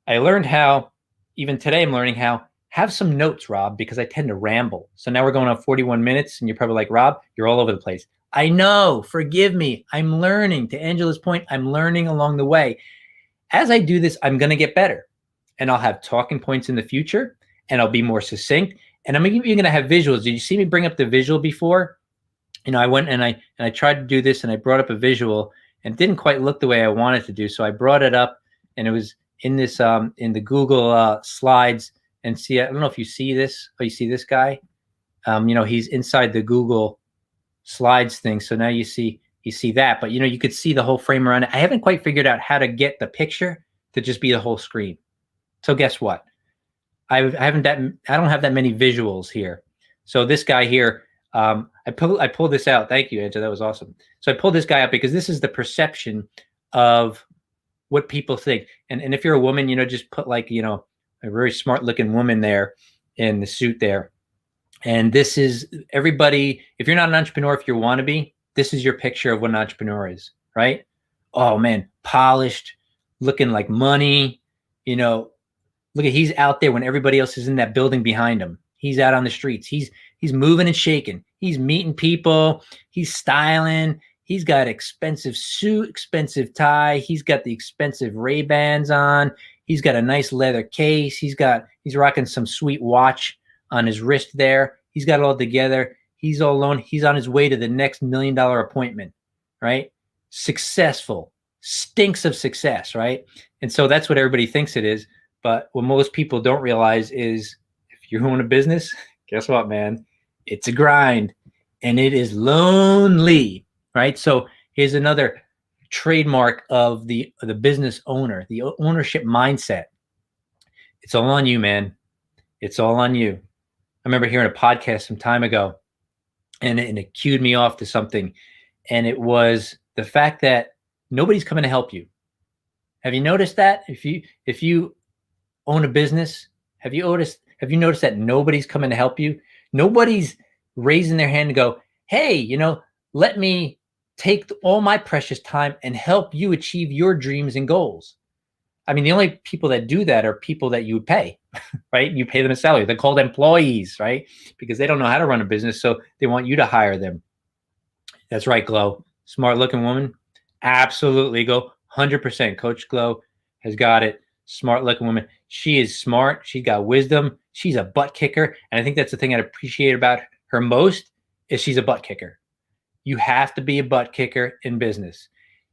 I learned how, even today, I'm learning how, have some notes, Rob, because I tend to ramble. So now we're going on 41 minutes, and you're probably like, Rob, you're all over the place. I know, forgive me. I'm learning. To Angela's point, I'm learning along the way. As I do this, I'm going to get better, and I'll have talking points in the future, and I'll be more succinct, and I'm even going to have visuals. Did you see me bring up the visual before? I went and I tried to do this, and I brought up a visual, and it didn't quite look the way I wanted to do. So I brought it up, and it was in this in the Google slides. And see, I don't know if you see this. Oh, you see this guy? He's inside the Google slides thing. So now you see that, but you could see the whole frame around it. I haven't quite figured out how to get the picture to just be the whole screen. So guess what? I don't have that many visuals here. So this guy here. I pulled this out. Thank you, Angela. That was awesome. So I pulled this guy up because this is the perception of what people think. And if you're a woman, just put like, a very smart looking woman there in the suit there. And this is everybody. If you're not an entrepreneur, if you want to be, this is your picture of what an entrepreneur is, right? Oh man, polished, looking like money. Look at, he's out there when everybody else is in that building behind him. He's out on the streets. He's moving and shaking. He's meeting people. He's styling. He's got expensive suit, expensive tie. He's got the expensive Ray-Bans on. He's got a nice leather case. He's rocking some sweet watch on his wrist there. He's got it all together. He's all alone. He's on his way to the next $1 million appointment, right? Successful, stinks of success, right? And so that's what everybody thinks it is. But what most people don't realize is if you own a business, guess what, man? It's a grind, and it is lonely, right? So here's another trademark of the business owner, the ownership mindset. It's all on you, man. It's all on you. I remember hearing a podcast some time ago, and it cued me off to something, and it was the fact that nobody's coming to help you. Have you noticed that? If you own a business, have you noticed that nobody's coming to help you? Nobody's raising their hand to go, hey, let me take all my precious time and help you achieve your dreams and goals. I mean, the only people that do that are people that you pay, right? You pay them a salary. They're called employees, right? Because they don't know how to run a business, so they want you to hire them. That's right, Glow. Smart looking woman. Absolutely, go 100%. Coach Glow has got it. Smart looking woman. She is smart. She's got wisdom. She's a butt kicker. And I think that's the thing I appreciate about her most is she's a butt kicker. You have to be a butt kicker in business.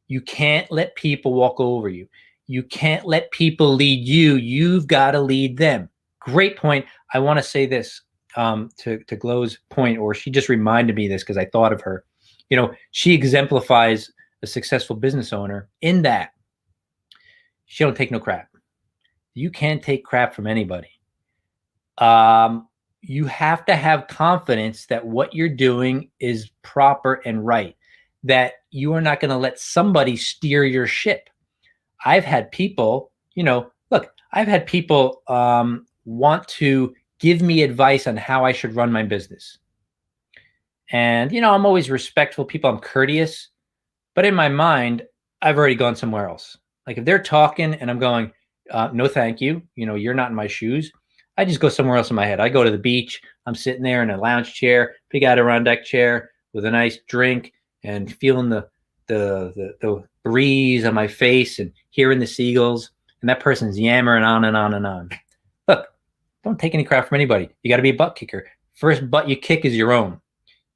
You can't let people walk over you. You can't let people lead you. You've got to lead them. Great point. I want to say this to Glow's point, or she just reminded me of this because I thought of her. She exemplifies a successful business owner in that she don't take no crap. You can't take crap from anybody. you have to have confidence that what you're doing is proper and right, that you are not going to let somebody steer your ship. I've had people, look, I've had people want to give me advice on how I should run my business. And, I'm always respectful of people, I'm courteous, but in my mind, I've already gone somewhere else. Like if they're talking and I'm going, no, thank you. You're not in my shoes. I just go somewhere else in my head. I go to the beach. I'm sitting there in a lounge chair, big Adirondack chair with a nice drink and feeling the breeze on my face and hearing the seagulls. And that person's yammering on and on and on. Look, don't take any crap from anybody. You got to be a butt kicker. First butt you kick is your own.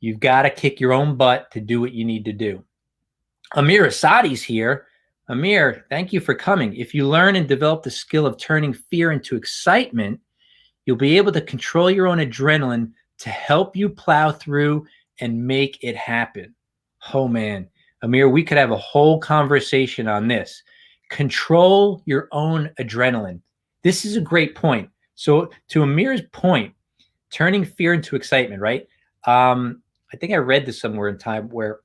You've got to kick your own butt to do what you need to do. Amir Asadi's here. Amir, thank you for coming. If you learn and develop the skill of turning fear into excitement, you'll be able to control your own adrenaline to help you plow through and make it happen. Oh man, Amir, we could have a whole conversation on this. Control your own adrenaline. This is a great point. So to Amir's point, turning fear into excitement, right? I think I read this somewhere in time where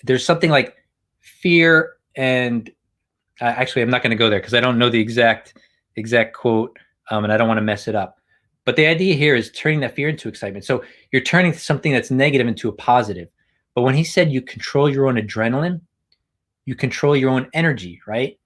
there's something like fear and actually, I'm not going to go there because I don't know the exact quote, and I don't want to mess it up. But the idea here is turning that fear into excitement. So you're turning something that's negative into a positive. But when he said you control your own adrenaline, you control your own energy, right?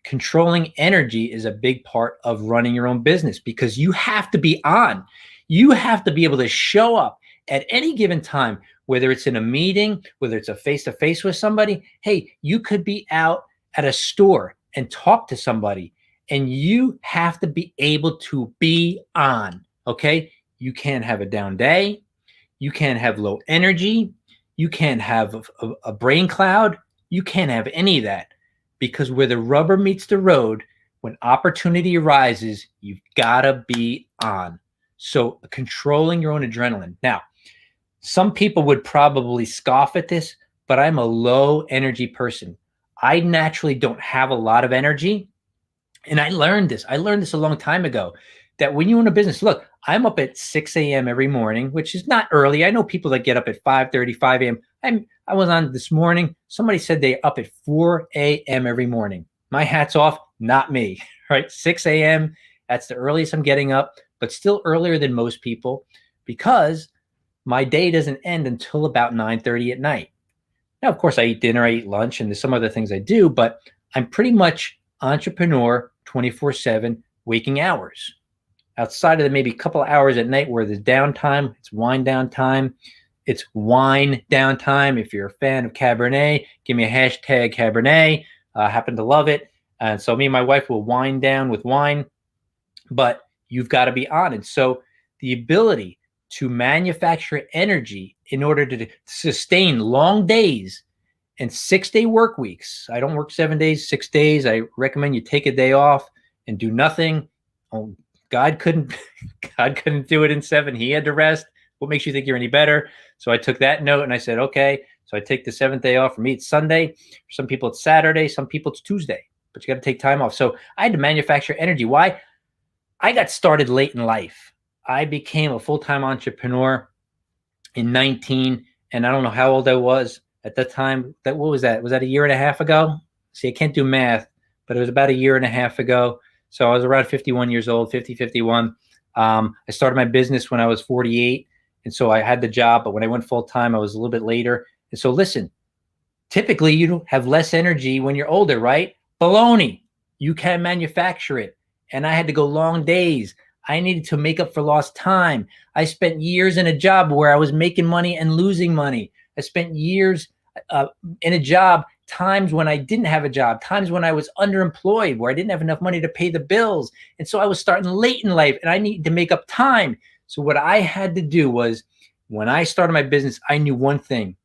Controlling energy is a big part of running your own business because you have to be on. You have to be able to show up at any given time, whether it's in a meeting, whether it's a face-to-face with somebody. Hey, you could be out at a store and talk to somebody, and you have to be able to be on, okay? You can't have a down day. You can't have low energy. You can't have a brain cloud. You can't have any of that because where the rubber meets the road, when opportunity arises, you've got to be on. So controlling your own adrenaline. Now, some people would probably scoff at this, but I'm a low energy person. I naturally don't have a lot of energy. And I learned this. I learned this a long time ago that when you own a business, look, I'm up at 6 a.m. every morning, which is not early. I know people that get up at 5:30, 5 a.m. I was on this morning. Somebody said they up at 4 a.m. every morning. My hat's off, not me, right? 6 a.m. That's the earliest I'm getting up, but still earlier than most people because my day doesn't end until about 9:30 at night. Now, of course, I eat dinner, I eat lunch, and there's some other things I do, but I'm pretty much entrepreneur 24/7 waking hours. Outside of the maybe a couple of hours at night where there's downtime, it's wind down time. It's wine downtime. If you're a fan of Cabernet, give me a hashtag Cabernet. I happen to love it. And so me and my wife will wind down with wine, but you've got to be on it. So the ability to manufacture energy in order to sustain long days and 6-day work weeks. I don't work 7 days, 6 days. I recommend you take a day off and do nothing. Oh, God couldn't do it in 7. He had to rest. What makes you think you're any better? So I took that note and I said, okay. So I take the 7th day off. For me, it's Sunday. For some people, it's Saturday. Some people, it's Tuesday. But you got to take time off. So I had to manufacture energy. Why? I got started late in life. I became a full-time entrepreneur in 19, and I don't know how old I was at that time. What was that? Was that a year and a half ago? See, I can't do math, but it was about a year and a half ago. So I was around 51 years old, 50, 51. I started my business when I was 48. And so I had the job, but when I went full-time, I was a little bit later. And so listen, typically you have less energy when you're older, right? Baloney. You can manufacture it. And I had to go long days. I needed to make up for lost time. I spent years in a job where I was making money and losing money. I spent years in a job, times when I didn't have a job, times when I was underemployed, where I didn't have enough money to pay the bills. And so I was starting late in life and I needed to make up time. So what I had to do was, when I started my business, I knew one thing.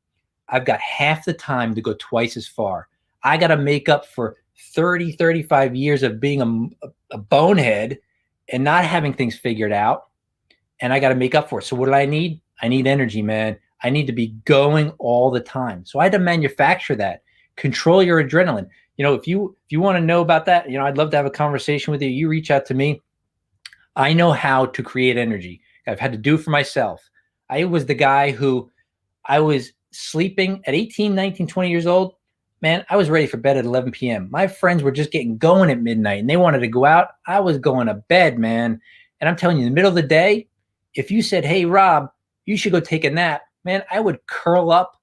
I've got half the time to go twice as far. I got to make up for 30, 35 years of being a bonehead and not having things figured out. And I got to make up for it. So what do I need? I need energy, man. I need to be going all the time. So I had to manufacture that. Control your adrenaline. If you want to know about that, I'd love to have a conversation with you. You reach out to me. I know how to create energy. I've had to do it for myself. I was the guy who I was sleeping at 18, 19, 20 years old. Man, I was ready for bed at 11 p.m. My friends were just getting going at midnight and they wanted to go out. I was going to bed, man. And I'm telling you, in the middle of the day, if you said, hey, Rob, you should go take a nap, man, I would curl up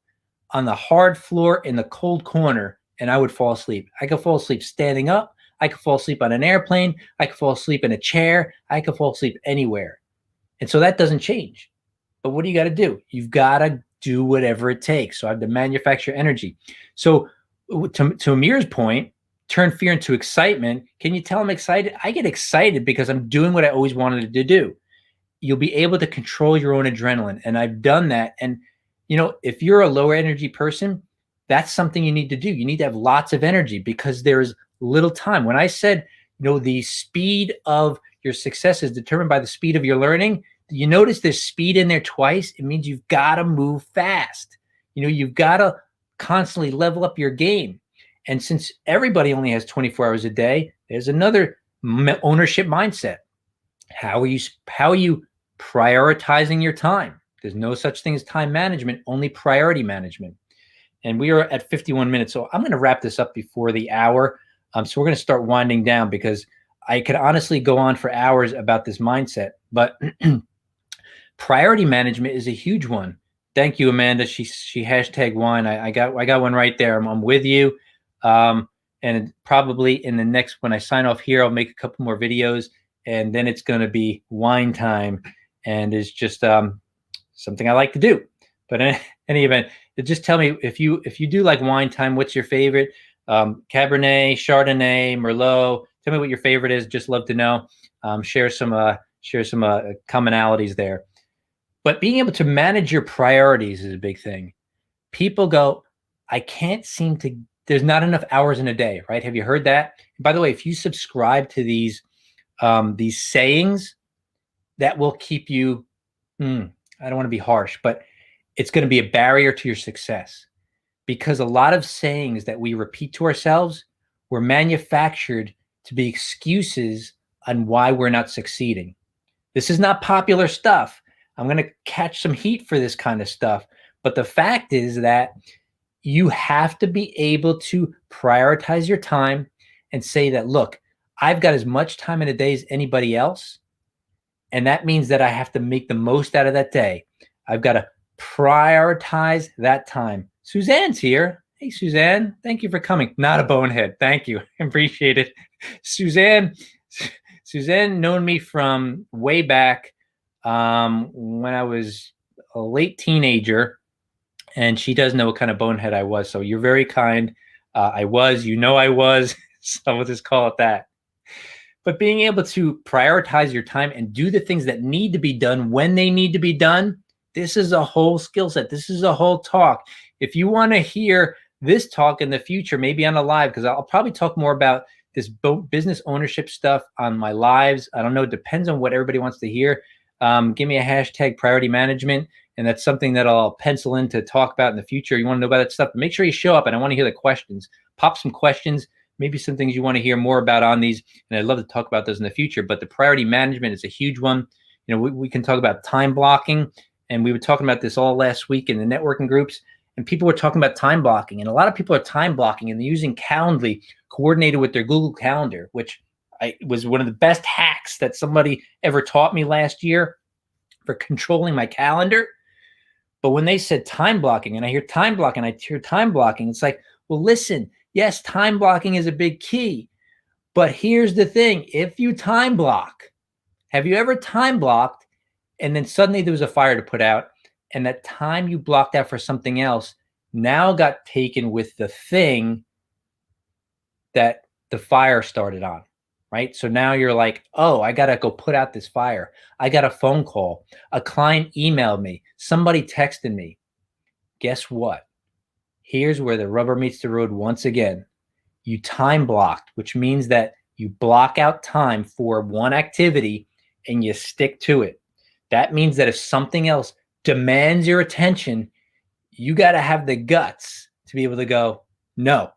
on the hard floor in the cold corner and I would fall asleep. I could fall asleep standing up. I could fall asleep on an airplane. I could fall asleep in a chair. I could fall asleep anywhere. And so that doesn't change. But what do you got to do? You've got to do whatever it takes. So I have to manufacture energy. So to Amir's point, turn fear into excitement. Can you tell I'm excited? I get excited because I'm doing what I always wanted to do. You'll be able to control your own adrenaline. And I've done that. And, you know, if you're a lower energy person, that's something you need to do. You need to have lots of energy because there's little time. When I said, you know, the speed of your success is determined by the speed of your learning, you notice there's speed in there twice. It means you've got to move fast. You know, you've got to constantly level up your game. And since everybody only has 24 hours a day, there's another ownership mindset. How are you prioritizing your time? There's no such thing as time management, only priority management. And we are at 51 minutes. So I'm going to wrap this up before the hour. So we're going to start winding down because I could honestly go on for hours about this mindset, but priority management is a huge one. Thank you, Amanda. She hashtag wine. I got one right there. I'm with you. And probably in the next, when I sign off here, I'll make a couple more videos and then it's going to be wine time. And it's just something I like to do. But in any event, just tell me if you do like wine time, what's your favorite? Cabernet, Chardonnay, Merlot. Tell me what your favorite is. Just love to know. Share some commonalities there. But being able to manage your priorities is a big thing. People go, I can't seem to. There's not enough hours in a day, right? Have you heard that? By the way, if you subscribe to these sayings, that will keep you. I don't want to be harsh, but it's going to be a barrier to your success because a lot of sayings that we repeat to ourselves were manufactured to be excuses on why we're not succeeding. This is not popular stuff. I'm going to catch some heat for this kind of stuff. But the fact is that you have to be able to prioritize your time and say that, look, I've got as much time in a day as anybody else. And that means that I have to make the most out of that day. I've got to prioritize that time. Suzanne's here. Hey, Suzanne, thank you for coming. Not a bonehead. Thank you. Appreciate it. Suzanne known me from way back when I was a late teenager, and she does know what kind of bonehead I was. So you're very kind. I was. So we'll just call it that. But being able to prioritize your time and do the things that need to be done when they need to be done, this is a whole skill set. This is a whole talk. If you want to hear this talk in the future, maybe on a live, because I'll probably talk more about this business ownership stuff on my lives. I don't know. It depends on what everybody wants to hear. Give me a hashtag priority management. And that's something that I'll pencil in to talk about in the future. You want to know about that stuff, but make sure you show up and I want to hear the questions. Pop some questions, maybe some things you want to hear more about on these. And I'd love to talk about those in the future, but the priority management is a huge one. You know, we can talk about time blocking, and we were talking about this all last week in the networking groups, and people were talking about time blocking, and a lot of people are time blocking and they're using Calendly coordinated with their Google Calendar, which was one of the best hacks that somebody ever taught me last year for controlling my calendar. But when they said time blocking, and I hear time blocking, it's like, well, listen, yes, time blocking is a big key. But here's the thing. If you time block, have you ever time blocked and then suddenly there was a fire to put out, and that time you blocked out for something else now got taken with the thing that the fire started on, right? So now you're like, oh, I got to go put out this fire. I got a phone call. A client emailed me. Somebody texted me. Guess what? Here's where the rubber meets the road once again. You time blocked, which means that you block out time for one activity and you stick to it. That means that if something else demands your attention, you got to have the guts to be able to go, no.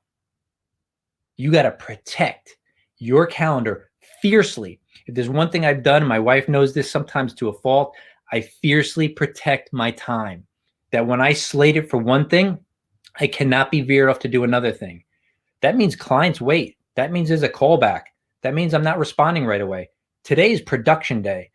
You got to protect your calendar fiercely. If there's one thing I've done, and my wife knows this sometimes to a fault, I fiercely protect my time. That when I slate it for one thing, I cannot be veered off to do another thing. That means clients wait. That means there's a callback. That means I'm not responding right away. Today is production day.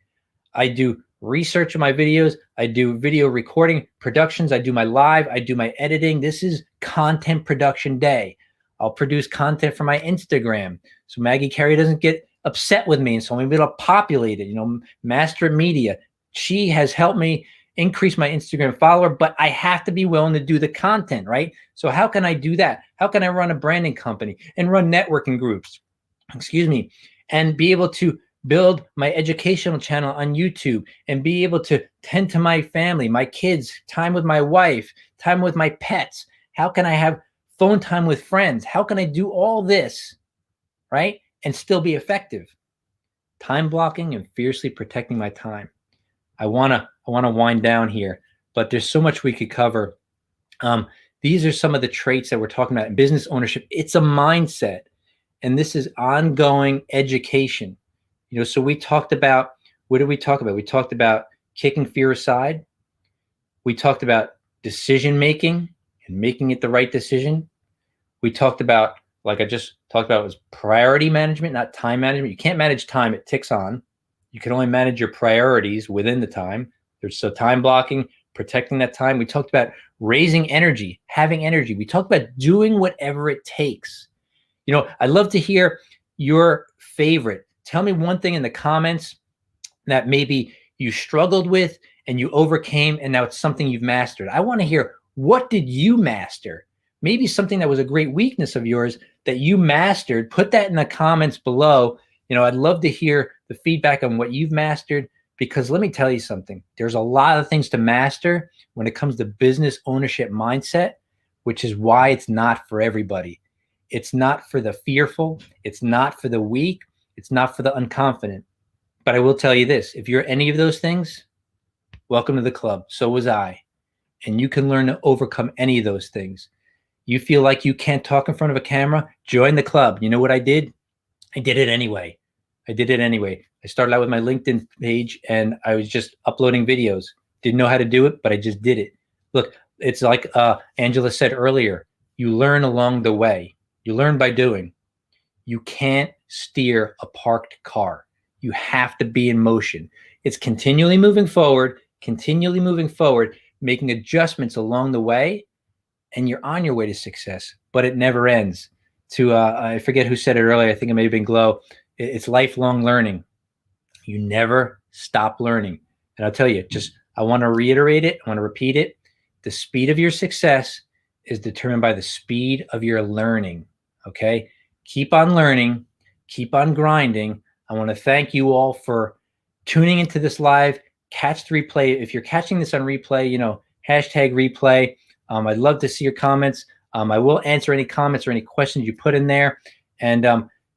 I do research of my videos. I do video recording productions. I do my live. I do my editing. This is content production day. I'll produce content for my Instagram so Maggie Carey doesn't get upset with me, and so I'm able to populate it. Master Media. She has helped me increase my Instagram follower, but I have to be willing to do the content, right? So how can I do that? How can I run a branding company and run networking groups, and be able to build my educational channel on YouTube and be able to tend to my family, my kids, time with my wife, time with my pets? How can I have phone time with friends? How can I do all this, right, and still be effective? Time blocking and fiercely protecting my time. I wanna wind down here, but there's so much we could cover. These are some of the traits that we're talking about in business ownership. It's a mindset, and this is ongoing education. So we talked about, what did we talk about? We talked about kicking fear aside. We talked about decision making and making it the right decision. We talked about, like I just talked about, was priority management, not time management. You can't manage time, it ticks on. You can only manage your priorities within the time. So time blocking, protecting that time. We talked about raising energy, having energy. We talked about doing whatever it takes. I'd love to hear your favorite. Tell me one thing in the comments that maybe you struggled with and you overcame, and now it's something you've mastered. I want to hear, what did you master? Maybe something that was a great weakness of yours that you mastered. Put that in the comments below. I'd love to hear the feedback on what you've mastered, because let me tell you something. There's a lot of things to master when it comes to business ownership mindset, which is why it's not for everybody. It's not for the fearful. It's not for the weak. It's not for the unconfident. But I will tell you this, if you're any of those things, welcome to the club. So was I. And you can learn to overcome any of those things. You feel like you can't talk in front of a camera? Join the club. You know what I did? I did it anyway. I started out with my LinkedIn page and I was just uploading videos. Didn't know how to do it, but I just did it. Look, it's like Angela said earlier, you learn along the way. You learn by doing. You can't steer a parked car. You have to be in motion. It's continually moving forward, making adjustments along the way, and you're on your way to success, but it never ends. I forget who said it earlier. I think it may have been Glow. It's lifelong learning. You never stop learning. And I'll tell you, I want to reiterate it. I want to repeat it. The speed of your success is determined by the speed of your learning. Okay? Keep on learning. Keep on grinding. I want to thank you all for tuning into this live. Catch the replay. If you're catching this on replay, hashtag replay. I'd love to see your comments. I will answer any comments or any questions you put in there. And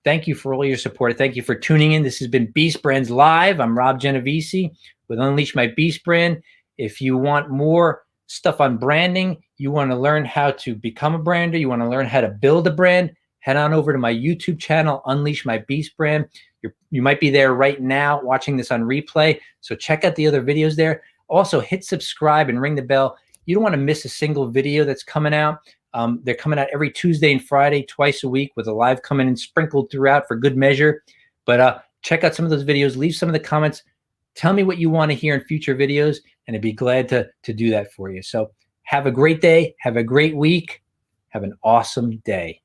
thank you for all your support. Thank you for tuning in. This has been Beast Brands Live. I'm Rob Genovese with Unleash My Beast Brand. If you want more stuff on branding, you want to learn how to become a brander, you want to learn how to build a brand, head on over to my YouTube channel, Unleash My Beast Brand. You might be there right now watching this on replay. So check out the other videos there. Also, hit subscribe and ring the bell. You don't want to miss a single video that's coming out. They're coming out every Tuesday and Friday, twice a week, with a live coming in sprinkled throughout for good measure. But check out some of those videos. Leave some of the comments. Tell me what you want to hear in future videos, and I'd be glad to do that for you. So have a great day. Have a great week. Have an awesome day.